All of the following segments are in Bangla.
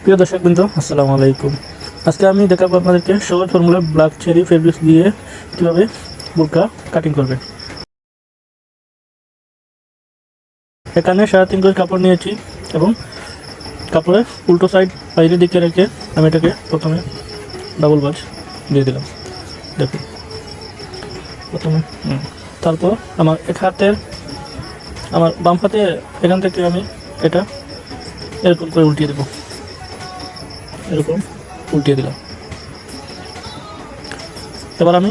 প্রিয় দর্শকবৃন্দ, আসসালামু আলাইকুম। আজকে আমি দেখাবো আপনাদেরকে সহজ ফর্মুলা ব্ল্যাক চেরি ফেব্রিক্স দিয়ে কীভাবে বোরকা কাটিং করবেন। এখানে 3.5 গজ কাপড় নিয়েছি এবং কাপড়ের উল্টো সাইড বাইরের দিকে রেখে আমি এটাকে প্রথমে ডাবল ভাঁজ দিয়ে দিলাম। দেখুন প্রথমে, তারপর আমার আমার বাম হাতে এখান থেকে আমি এটা এরকম করে উল্টিয়ে দেবো। এরকম উল্টিয়ে দিলাম। এবার আমি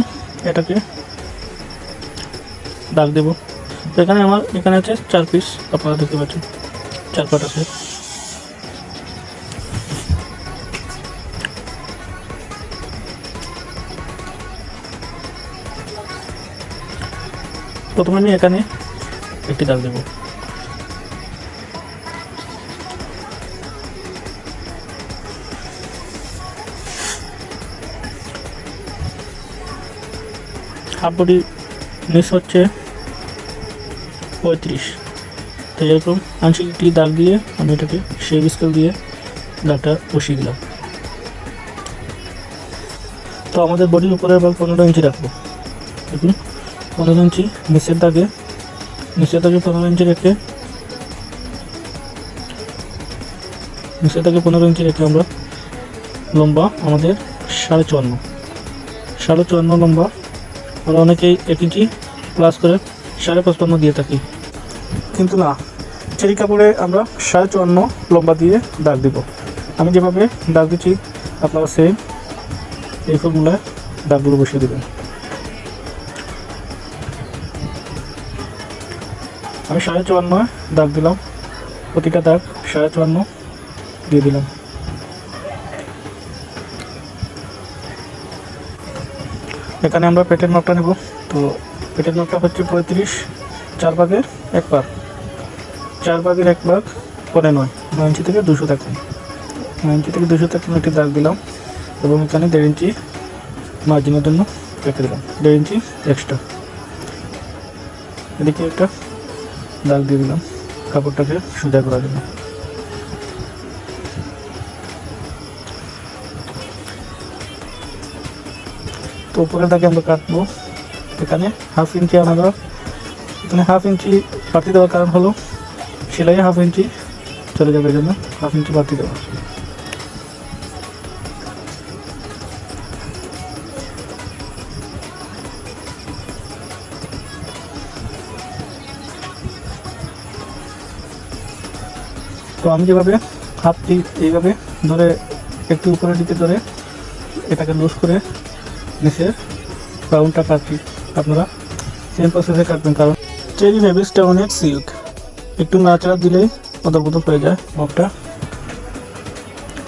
এটাকে দাগ দেব। এখানে এখানে আছে 4 পিস, আপনারা দেখতে পাচ্ছেন 4 পাট আছে। প্রথমে আমি এখানে একটি দাগ দেব। হাফ বডি নিচ হচ্ছে 35, তো এরকম আংশিক একটি দাগ দিয়ে আমি এটাকে শেপ স্কেল দিয়ে দাগটা বসিয়ে দিলাম। তো আমাদের বডির উপরে আবার 15 ইঞ্চি রাখবো। দেখুন 15 ইঞ্চি নিচের দাগে 15 ইঞ্চি রেখে আমরা লম্বা আমাদের 54.5 লম্বা। আমরা অনেকেই 1 ইঞ্চি প্লাস করে 55.5 দিয়ে থাকি, কিন্তু না, চেরি কাপড়ে আমরা 54.5 লম্বা দিয়ে দাগ দিব। আমি যেভাবে দাগ দিচ্ছি আপনারা সেম এই ফর্মুলায় দাগগুলো বসিয়ে দেবেন। আমি 54.5 দাগ দিলাম, প্রতিটা দাগ 54.5 দিয়ে দিলাম। এখানে আমরা পেটের মাপটা নেব। তো পেটের মাপটা হচ্ছে 35, 4 ভাগের 1 ভাগ, 4 ভাগের 1 ভাগ পরে 9 ইঞ্চি থেকে 200 থাকবে। 9 ইঞ্চি থেকে 200 থাকলে একটি দাগ দিলাম এবং এখানে 1.5 ইঞ্চি মার্জিনের জন্য রেখে দিলাম, 1.5 ইঞ্চি এক্সট্রা। এদিকে একটা দাগ দিয়ে দিলাম কাপড়টাকে সোজা করার জন্য। তো উপরে দাগে আমরা কাটবো। এখানে হাফ ইঞ্চি বাড়তি দেওয়ার কারণ হলো সেলাই হাফ ইঞ্চি চলে যাবে, জন্য হাফ ইঞ্চি বাড়তি দেওয়া। তো আমি যেভাবে হাফটি এইভাবে ধরে একটু উপরের দিকে ধরে এটাকে লুজ করে নিচে রাউন্ডটা কাটছি, আপনারা সেম প্রসেসে কাটবেন, কারণ চেরি ফেব্রিক্সটা অনেক সিল্ক, একটু নাড়াচাড়া দিলেই পদর হয়ে যায়। মপটা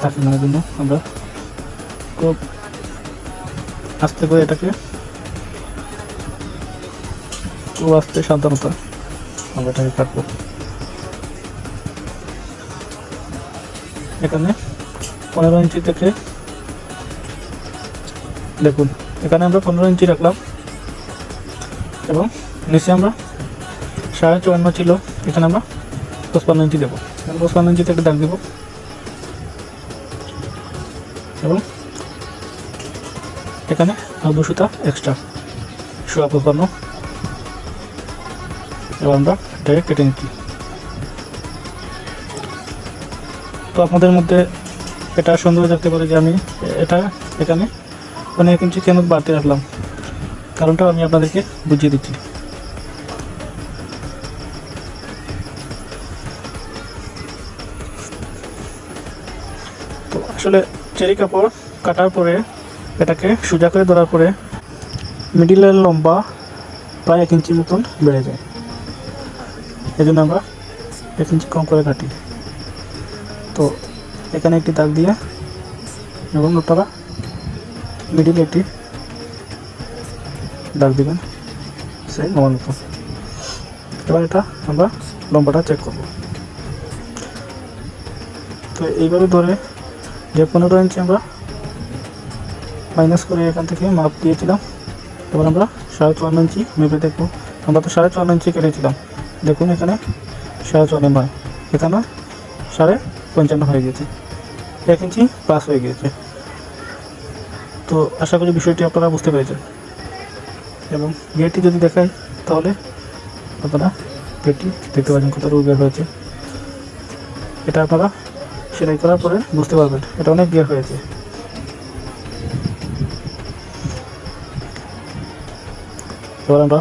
কাটানোর জন্য আমরা খুব আস্তে করে এটাকে খুব আস্তে সাবধানতা আমরা এটাকে কাটবো। এখানে 15 ইঞ্চি থেকে দেখুন, এখানে আমরা 15 ইঞ্চি রাখলাম এবং নিচে আমরা 54.5 ছিল, এখানে আমরা 55 ইঞ্চি দেবো। 55 ইঞ্চি থেকে দাগ দেব এবং এখানে 200টা এক্সট্রা 55, এবার আমরা এটাকে কেটে নিচ্ছি। তো আপনাদের মধ্যে এটা সন্দেহ থাকতে পারে যে আমি এটা এখানে 1 ইঞ্চি কেন বাড়তি রাখলাম, কারণটা আমি আপনাদেরকে বুঝিয়ে দিচ্ছি। তো আসলে চেরি কাপড় কাটার পরে এটাকে সোজা করে ধরার পরে মিডিলের লম্বা প্রায় 1 ইঞ্চি মতন বেড়ে যায়, এই জন্য আমরা 1 ইঞ্চি কম করে কাটি। তো এখানে একটি দাগ দিয়ে এবং আপনারা মিডিলে একটি দাগ দেবেন সেই আমার মতো। এবার এটা আমরা লম্বাটা চেক করব। তো এইভাবে ধরে যে 15 ইঞ্চি আমরা মাইনাস করে এখান থেকে মাপ দিয়েছিলাম, এবার আমরা 54 ইঞ্চি মেপে দেখব। আমরা তো 54 ইঞ্চি কেটেছিলাম, দেখুন এখানে 54 নয়, এখানে 55.5 হয়ে গেছে। 1 ইঞ্চি প্লাস হয়ে গিয়েছে। তো আশা করি বিষয়টি আপনারা বুঝতে পেরেছেন। এবং গেটটি যদি দেখায় তাহলে আপনারা গেটটি দেখতে পাচ্ছেন কতটুকু গেট হয়েছে। এটা আপনারা সেলাই করার পরে বুঝতে পারবেন এটা অনেক গেট হয়েছে। এবার আমরা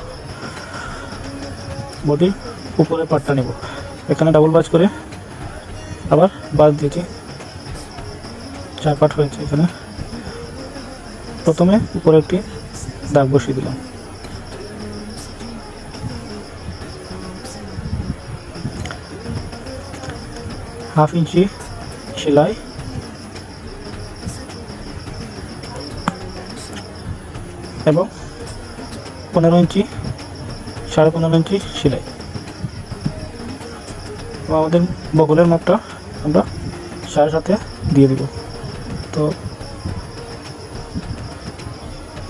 বডির উপরে পার্টটা নেব। এখানে ডাবল বাজ করে আবার বাজ দিয়েছি, 4 পার্ট হয়েছে। এখানে প্রথমে উপরে একটি দাগ বসিয়ে দিলাম, হাফ ইঞ্চি সেলাই এবং 15 ইঞ্চি 15.5 ইঞ্চি সেলাই। আমাদের বগলের মাপটা আমরা 7.5 দিয়ে দিব। তো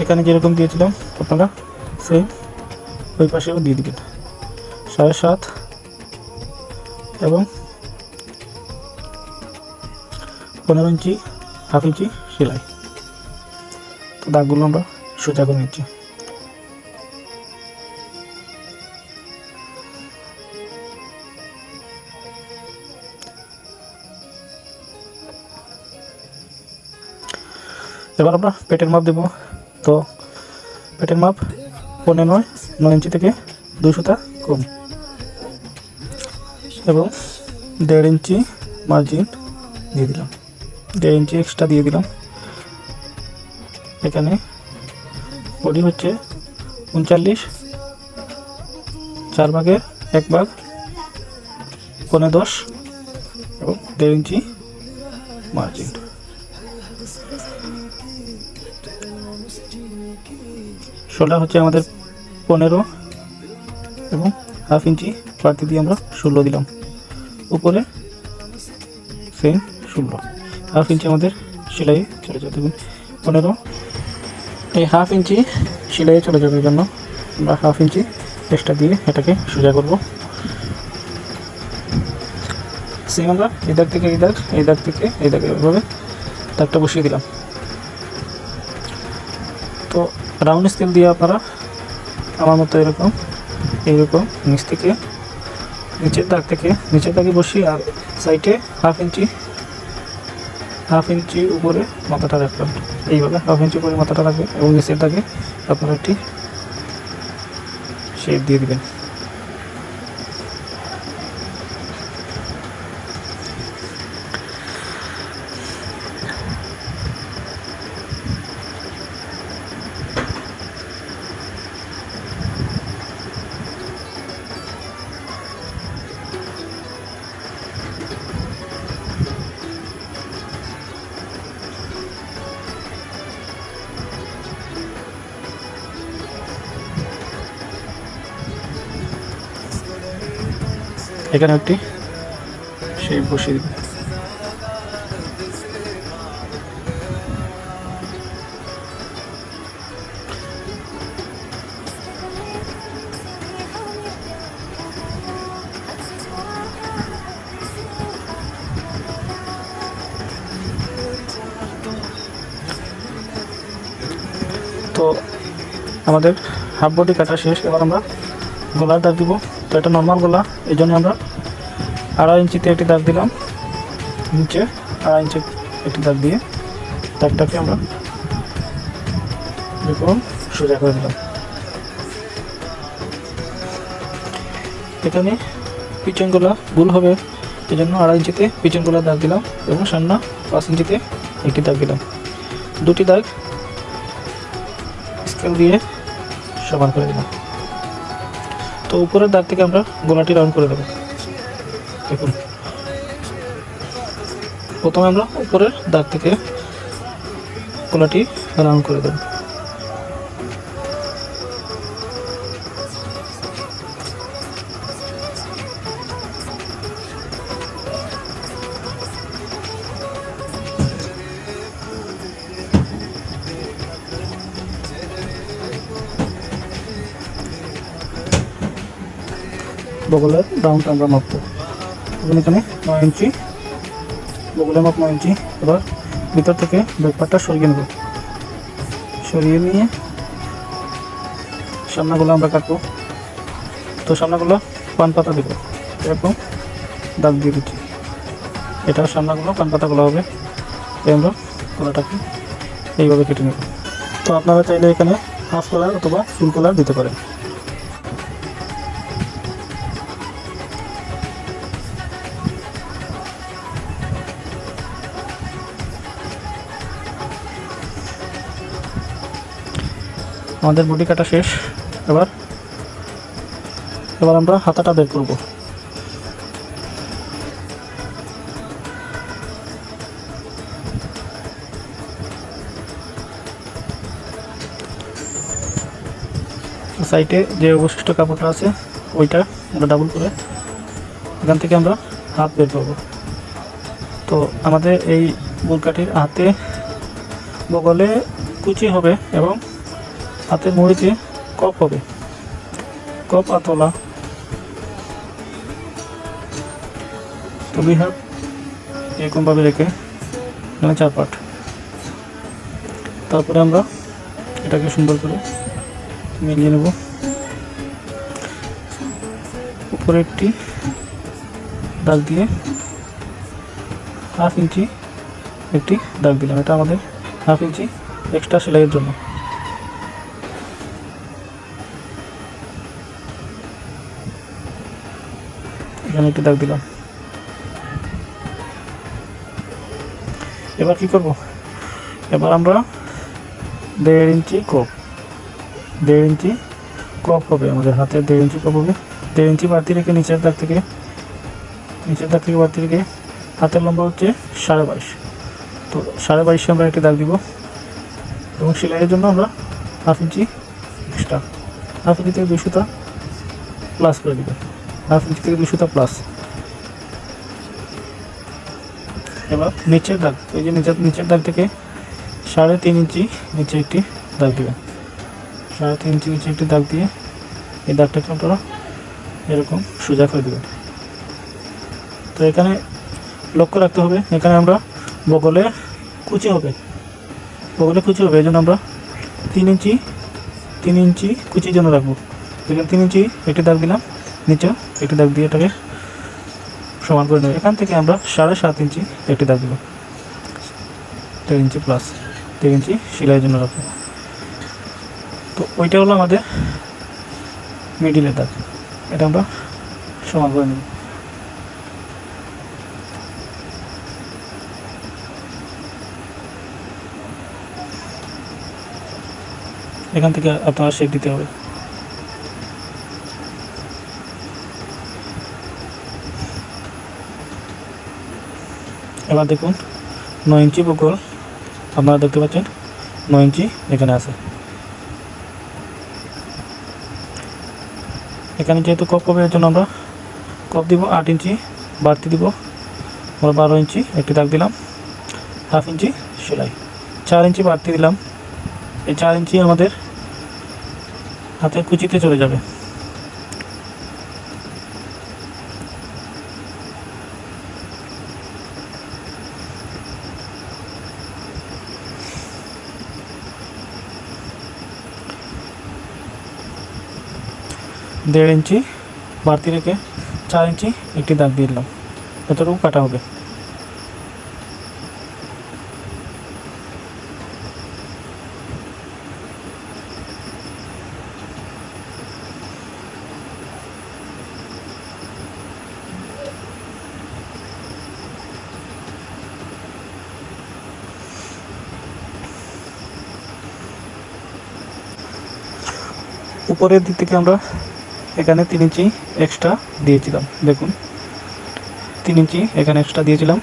এখানে যেরকম দিয়েছিলাম আপনারা সেম ওই পাশেও দিয়ে দিবেন 7.5 এবং 15 ইঞ্চি হাফ ইঞ্চি সেলাই। তো দাগগুলো আমরা সোজা করে নিচ্ছি। এবার আমরা পেটের মাপ দেব। তো পেটের মাপ 9 ইঞ্চি থেকে 2 সুতা কম এবং 1.5 ইঞ্চি মার্জিন দিয়ে দিলাম, 1.5 ইঞ্চি এক্সট্রা দিয়ে দিলাম। এখানে বডি হচ্ছে 39, 4 ভাগের 1 ভাগ 10 এবং 1.5 ইঞ্চি মার্জিন। শোল্ডার হচ্ছে আমাদের 15 এবং হাফ ইঞ্চি বাড়তি দিয়ে আমরা 16 দিলাম। উপরে সেম 16, হাফ ইঞ্চি আমাদের সেলাই চলে যাবে। দেখুন 15, এই হাফ ইঞ্চি সেলাই চলে যাবে জন্য আমরা হাফ ইঞ্চি এক্সট্রা দিয়ে এটাকে সোজা করব। সেম আমরা এই দাগ থেকে এই দাগ, এই দাগ থেকে এই দাগে এভাবে দাগটা বসিয়ে দিলাম। তো রাউন্ড স্কেল দিয়ে আপনারা আমার মতো এইরকম নিচ থেকে নিচের দাগে বসিয়ে আর সাইডে হাফ ইঞ্চি উপরে মাথাটা রাখবেন। এইভাবে হাফ ইঞ্চি উপরে মাথাটা রাখবেন এবং নিচের দাগে আপনারা একটি শেপ দিয়ে দিবেন। এখানে একটি শেপ বসিয়ে দিবেন। তো আমাদের হাফ বডি কাটা শেষ। এবার আমরা গলার দাগ দিব। তো এটা নর্মাল গলা, এই জন্য আমরা 2.5 ইঞ্চিতে একটি দাগ দিলাম, নিচে 2.5 ইঞ্চি একটি দাগ দিয়ে দাগটাকে আমরা এরকম সোজা করে দিলাম। এখানে পিছন গলা ভুল হবে, এই জন্য 2.5 ইঞ্চিতে পিছন গলা দাগ দিলাম এবং সামনে 5 ইঞ্চিতে একটি দাগ দিলাম। দুটি দাগ স্কেল দিয়ে সমান করে দিলাম। তো উপরের দাগ থেকে আমরা গলাটি রাউন্ড করে দেবো। দেখুন প্রথমে আমরা উপরের দাগ থেকে গলাটি রাউন্ড করে দেব। বগলের রাউন্ড আমরা মাপবো। এখানে 9 ইঞ্চি বগলের মাপ 9 ইঞ্চি। এবার ভিতর থেকে ব্যাক পার্টটা সরিয়ে নেব, সরিয়ে নিয়ে সামনাগুলো আমরা কাটবো। তো সামনাগুলো পান পাতা দেবো, এরকম দাগ দিয়ে দিচ্ছি। এটা সামনাগুলো পান পাতাগুলো হবে, আমরা গলাটাকে এইভাবে কেটে নেব। তো আপনারা চাইলে এখানে হাফ কলার অথবা ফুল কলার দিতে পারেন। আমাদের বডি কাটা শেষ। এবার আমরা হাতাটা বের করব। সাইডে যে অবশিষ্ট কাপড়টা আছে ওইটা আমরা ডাবল করে এখান থেকে আমরা হাত বের করব। তো আমাদের এই বোরকাটির হাতে বগলে কুচি হবে এবং হাতের মুড়িতে কপ হবে, কপ আতলা। তো দুই হাত এরকমভাবে রেখে এখানে 4 পার্ট। তারপরে আমরা এটাকে সুন্দর করে মিলিয়ে নেব। উপরে একটি দাগ দিয়ে হাফ ইঞ্চি একটি দাগ দিলাম, এটা আমাদের হাফ ইঞ্চি এক্সট্রা সেলাইয়ের জন্য। এখানে একটি দাগ দিলাম। এবার কি করব, এবার আমরা 1.5 ইঞ্চি কপ, 1.5 ইঞ্চি কপ হবে আমাদের হাতে, 1.5 ইঞ্চি কপ হবে। 1.5 ইঞ্চি বাড়তি রেখে নিচের দাগ থেকে বাড়তি রেখে হাতের লম্বা হচ্ছে 22.5। তো 22.5 আমরা একটি দাগ দিব এবং সেলাইয়ের জন্য আমরা half inch extra, half inch থেকে 2 সুতা প্লাস করে দিব, হাফ ইঞ্চি থেকে 2 সুতা প্লাস। এবার নিচের দাগ, এই যে নিচের দাগ থেকে 3.5 ইঞ্চি নিচে একটি দাগ দেবেন, 3.5 ইঞ্চি নিচে একটি দাগ দিয়ে এই দাগটাকে আপনারা এরকম সোজা করে দেবেন। তো এখানে লক্ষ্য রাখতে হবে, এখানে আমরা বগলে কুচি হবে, এই জন্য আমরা 3 ইঞ্চি কুচির জন্য রাখবো। এখানে 3 ইঞ্চি একটি দাগ দিলাম, নিচে একটি দাগ দিয়ে এটাকে সমান করে নেব। এখান থেকে আমরা 7.5 ইঞ্চি একটি দাগ দেব, 1.5 ইঞ্চি প্লাস 1.5 ইঞ্চি সেলাইয়ের জন্য রাখবো। তো ওইটা হলো আমাদের মিডিলের দাগ, এটা আমরা সমান করে নেব। এখান থেকে আপনারা শেপ দিতে হবে। এবার দেখুন 9 ইঞ্চি বগল আপনারা দেখতে পাচ্ছেন, 9 ইঞ্চি এখানে আছে। এখানে যেহেতু কপ হবে এর জন্য আমরা কপ দিব 8 ইঞ্চি, বাড়তি দিব আমরা 12 ইঞ্চি একটি দাগ দিলাম, হাফ ইঞ্চি সেলাই, 4 ইঞ্চি বাড়তি দিলাম। এই 4 ইঞ্চি আমাদের হাতের কুচিতে চলে যাবে। দেড় ইঞ্চি বাড়তি রেখে 4 ইঞ্চি একটি দাগ দিয়ে দিলাম, এতটুকু কাটা হবে। উপরের দিক থেকে আমরা এখানে 3 ইঞ্চি এক্সট্রা দিয়েছিলাম, দেখুন 3 ইঞ্চি এখানে এক্সট্রা দিয়েছিলাম।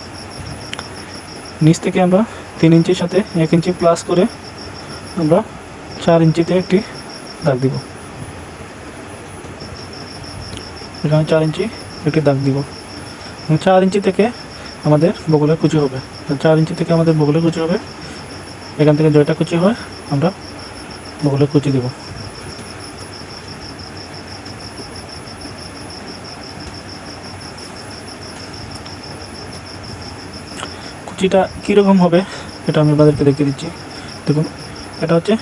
নিচ থেকে আমরা 3 ইঞ্চির সাথে 1 ইঞ্চি প্লাস করে আমরা 4 ইঞ্চিতে একটি দাগ দিব, এখানে 4 ইঞ্চি একটি দাগ দিব। 4 ইঞ্চি থেকে আমাদের বগলের কুচি হবে, 4 ইঞ্চি থেকে আমাদের বগলের কুচি হবে। এখান থেকে জয়টা কুচি হয় আমরা বগলের কুচি দেব। কুচিটা কীরকম হবে এটা আমি আপনাদেরকে দেখিয়ে দিচ্ছি। দেখুন, এটা হচ্ছে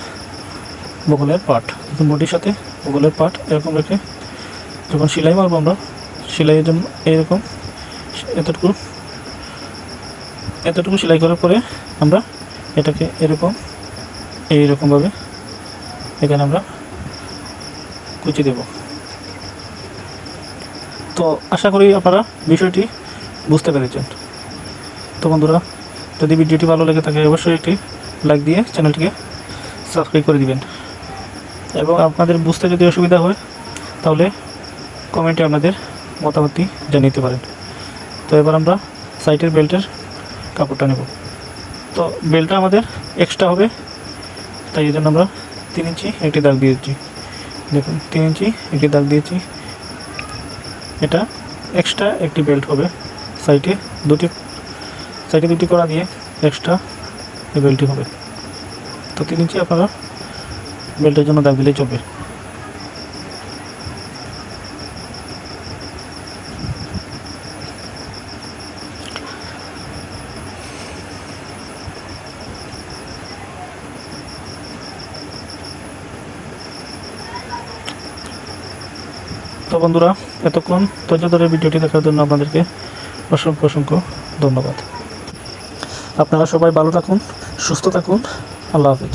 বগলের পাট, দেখুন বডির সাথে বগলের পাট এরকম রেখে যখন সেলাই মারবো আমরা, সেলাইয়ের জন্য এইরকম এতটুকু এতটুকু সেলাই করার পরে আমরা এটাকে এইরকমভাবে এখানে আমরা কুচি দেব। তো আশা করি আপনারা বিষয়টি বুঝতে পেরেছেন। তো বন্ধুরা, যদি ভিডিওটি ভালো লেগে থাকে অবশ্যই একটি লাইক দিয়ে চ্যানেলটিকে সাবস্ক্রাইব করে দিবেন, এবং আপনাদের বুঝতে যদি অসুবিধা হয় তাহলে কমেন্টে আপনাদের মতামতটি জানিয়ে দিতে পারেন। তো এবার আমরা সাইডের বেল্টের কাপড়টা নেব। তো বেল্টটা আমাদের এক্সট্রা হবে, তাই এই জন্য আমরা 3 ইঞ্চি একটি দাগ দিয়েছি। দেখুন 3 ইঞ্চি একটি দাগ দিয়েছি, এটা এক্সট্রা একটি বেল্ট হবে। সাইডে দুটি করা দিয়ে এক্সট্রা এই বেল্টটি হবে। তো 3 ইঞ্চি আপনারা বেল্টের জন্য দাগ দিলেই চলবে। তো বন্ধুরা, এতক্ষণ ধৈর্য ধরে ভিডিওটি দেখার জন্য আপনাদেরকে অসংখ্য ধন্যবাদ। আপনারা সবাই ভালো থাকুন, সুস্থ থাকুন। আল্লাহ হাফেজ।